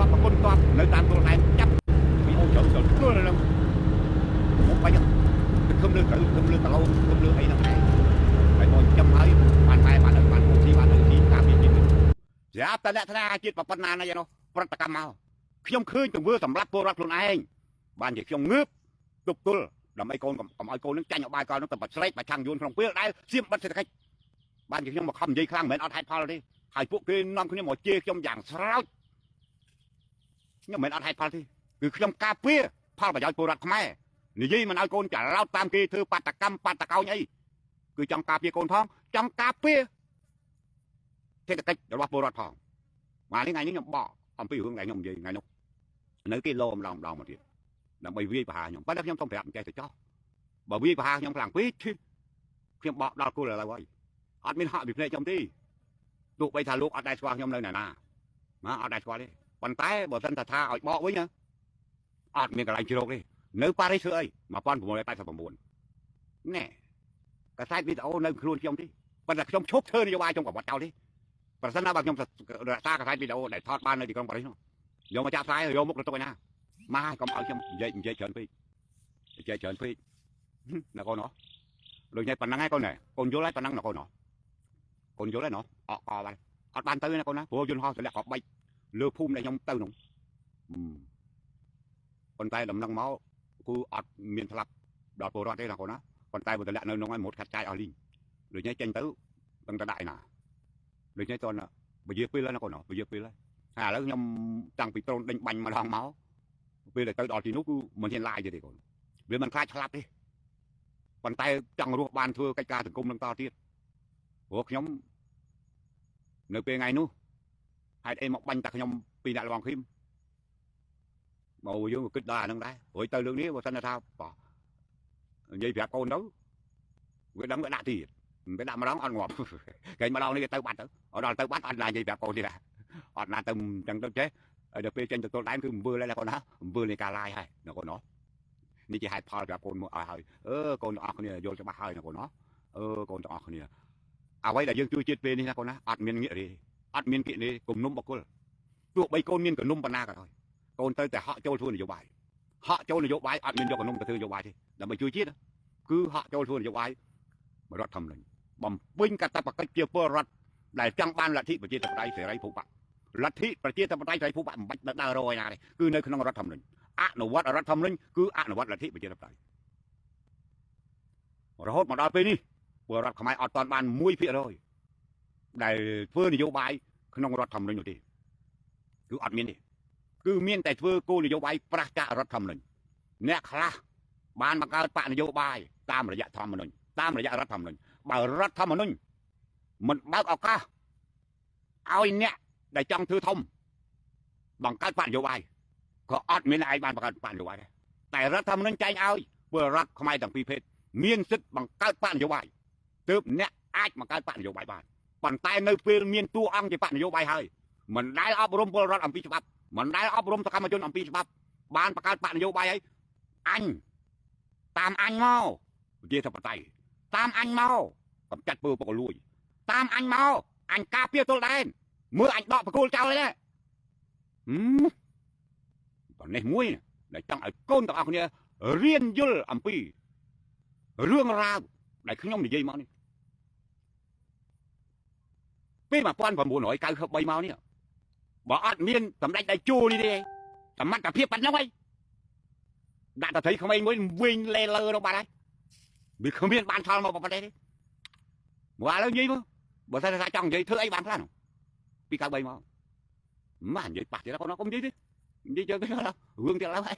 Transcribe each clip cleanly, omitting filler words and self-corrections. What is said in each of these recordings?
តបប្រគុណតបនៅតាមខ្លួនឯងចាប់ពីអូចូលចូលខ្លួននឹងមកបាញ់ទៅខំលើត្រូវខំលើតឡូខំលើអីហ្នឹងឯងហើយមកចាំហើយបានម៉ែបានឲ្យបានពូទីបានឲ្យទីតាមពីជាតិស្រាប់តែលក្ខណៈជាតិប៉ុណ្ណាណាយ៉ាងនោះប្រតិកម្មមកខ្ញុំឃើញទង្វើសម្រាប់ពលរដ្ឋខ្លួនឯងបានជាខ្ញុំងើបទប់ទល់ដើម្បីកូនកុំឲ្យកូននឹងចាញ់អបាយកលនឹងទៅបាត់ស្រែកបាច់ឆាំងយួនក្នុងពេលដែលសៀមបិទសេដ្ឋកិច្ចបានជាខ្ញុំមកខំនិយាយខ្លាំងមិនមែនអត់ហេតុផលទេហើយពួកគេនាំខ្ញុំមកជេរខ្ញុំយ៉ាងស្រោចខ្ញុំមិនអត់ហេតុផលទេគឺខ្ញុំការពារផលប្រយោជន៍ពលរដ្ឋខ្មែរនិយាយមិនឲ្យកូនច្រឡោតតាមគេធ្វើបាតកម្មបាតកោញអីគឺចង់ការពារកូនផងចង់ការពារសេដ្ឋកិច្ចរបស់ពលរដ្ឋផងមកនេះថ្ងៃនេះខ្ញុំបកអំពីរឿងដែលខ្ញុំនិយាយថ្ងៃនោះនៅគេលោម្ដងមកទៀតដើម្បីវាយប្រហារខ្ញុំប៉ុន្តែខ្ញុំសូមប្រាប់ចេះទៅចោះបើវាយប្រហារខ្ញុំខ្លាំងពេកខ្ញុំបកដល់គោលឥឡូវហើយអត់មានហក់ពីភ្នែកខ្ញុំទេទោះបីថាលោកអត់ដែរស្គាល់ខ្ញុំនៅណាណាអត់ដែរស្គាល់ទេប៉ុន្តែបើសិនថាឲ្យបកវិញអត់មានកន្លែងជ្រោកទេនៅប៉ារីសធ្វើអី1989ណែកាសែតវីដេអូនៅខ្លួនខ្ញុំទេប៉ុន្តែខ្ញុំឈប់ធ្វើនយោបាយខ្ញុំក៏បាត់ចោលទេប្រសិនណាបើខ្ញុំរក្សាកាសែតវីដេអូដែលថតបាននៅទីក្រុងប៉ារីសនោះយកមកចាក់ផ្សាយយកមុខទៅទុកឯណាមកឲ្យកុំឲ្យខ្ញុំនិយាយច្រើនពេកនិយាយច្រើនពេកណាកូននោះដូចនេះប៉ុណ្ណឹងឯងកូនណែកូនយល់ហើយប៉ុណ្ណឹងណាកូននោះកូនយល់ហើយណោះអកបាយអត់បានទៅណាកូនណាព្រោះយន្តហោះទម្លាក់ក៏បែកលើភូមិដែលខ្ញុំទៅនោះប៉ុន្តែដំណឹងមកគឺអត់មានផ្លាប់ដល់ពលរដ្ឋទេណាកូនណាប៉ុន្តែបើទម្លាក់នៅក្នុងឲ្យមុតខាត់ចាយអស់លីងដូចនេះចេញទៅដឹងតែដាក់ឯណាដូចនេះតើបើយាពេលហើយណាកូនណាបើយាពេលហើយឥឡូវខ្ញុំតាំងពីត្រូនដេញបាញ់ម្ដងមកពេលដែលទៅដល់ទីនោះគឺមិនហ៊ានឡាយទេកូនវាមិនខ្លាចឆ្លាប់ទេប៉ុន្តែចង់រស់បានធ្វើកិច្ចការសង្គមនឹងតទៀតព្រោះខ្ញុំនៅពេលថ្ងៃនោះហេតុអីមកបាញ់តែខ្ញុំពីអ្នកលបងឃីមមកយើងក៏គិតដល់អានឹងដែរព្រោះទៅរឿងនេះបើសិនថានិយាយប្រាប់កូនទៅវាដឹងវាដាក់ទៀតវាដាក់ម្ដងអត់ងាប់គេម្ដងនេះទៅបាត់ទៅដល់ទៅបាត់អត់ឡាយនិយាយប្រាប់កូនទៀតអត់ណាទៅចឹងទៅចេះហើយដល់ពេលចេញទៅទល់ដែនគឺអំពើឡើយណាកូនណាអំពើនៃការឡាយហើយណាកូនណានេះជាហេតុផលប្រាប់កូនមកឲ្យហើយកូនទាំងអស់គ្នាយល់ច្បាស់ហើយណាកូនណាកូនទាំងអស់គ្នាអ្វីដែលយើងជួយជាតិពេលនេះណាកូនណាអត់មានងាកទេអត់មានគិនេះគំនុំបកគលទោះបីកូនមានកណ្ដុំបណ្ណាក៏ដោយកូនទៅតែហក់ចូលធ្វើនយោបាយហក់ចូលនយោបាយអត់មានយកកណ្ដុំទៅធ្វើនយោបាយទេដើម្បីជួយជាតិគឺហក់ចូលធ្វើនយោបាយរដ្ឋធម្មនុញ្ញបំពេញកាតព្វកិច្ចជាពលរដ្ឋដែលចង់បានលទ្ធិប្រជាធិបតេយ្យសេរីភូប៉ាលទ្ធិប្រជាធិបតេយ្យសេរីភូប៉ាមិនបាច់ដើររយណាទេគឺនៅក្នុងរដ្ឋធម្មនុញ្ញអនុវត្តរដ្ឋធម្មនុញ្ញគឺអនុវត្តលទ្ធិប្រជាធិបតេយ្យរហូតមកដល់ពេលនេះពលរដ្ឋខ្មែរអត់ទាន់បាន1%ដែលធ្វើនយោបាយក្នុងរដ្ឋធម្មនុញ្ញនោះទេគឺអត់មានទេគឺមានតែធ្វើគោលនយោបាយប្រឆាំងរដ្ឋធម្មនុញ្ញអ្នកខ្លះបានបង្កើតបកនយោបាយតាមរយៈធម្មនុញ្ញតាមរយៈរដ្ឋធម្មនុញ្ញបើរដ្ឋធម្មនុញ្ញមិនបើកឱកាសឲ្យអ្នកដែលចង់ធ្វើធំបង្កើតបកនយោបាយក៏អត់មានឯងបានបង្កើតបកនយោបាយដែរតែរដ្ឋធម្មនុញ្ញចែងឲ្យពលរដ្ឋខ្មែរទាំងពីរភេទមានសិទ្ធិបង្កើតបកនយោបាយទើបអ្នកអាចបង្កើតបកនយោបាយបានប៉ុន្តែនៅពេលមានតួអង្គជាបកនយោបាយហើយមិនដែលអប់រំពលរដ្ឋអំពីច្បាប់មិនដែលអប់រំសកម្មជនអំពីច្បាប់បានបង្កើតបកនយោបាយហើយអញតាមអញមកប្រជាធិបតេយ្យតាមអញមកកំចាត់ពើពុកលួយតាមអញមកអញការពារទល់ដែនមើលអញដកបកគោលចោលហើយណាប៉ុណ្ណេះមួយដែលចង់ឲ្យកូនទាំងអស់គ្នារៀនយល់អំពីរឿងរ៉ាវដែលខ្ញុំនិយាយមកនេះពេល1993មកនេះបើអត់មានសម្ដេចដៃជួលនេះទេសមត្ថភាពប៉ុណ្ណឹងហើយដាក់តែត្រីក្មេងមួយវិញលេលើទៅបាត់ហើយវាគ្មានបានឆល់មកប៉ុណ្ណេះទេមកឥឡូវនិយាយមើលបើសិនថាចង់និយាយធ្វើអីបានខ្លះនោះពី93មកមកនិយាយប៉ះទៀតកូនកុំនិយាយទេនិយាយជើងទៅរឿងទៀតឡើយ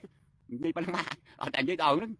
និយាយប៉ុណ្ណឹងអត់តែនិយាយដល់ហ្នឹង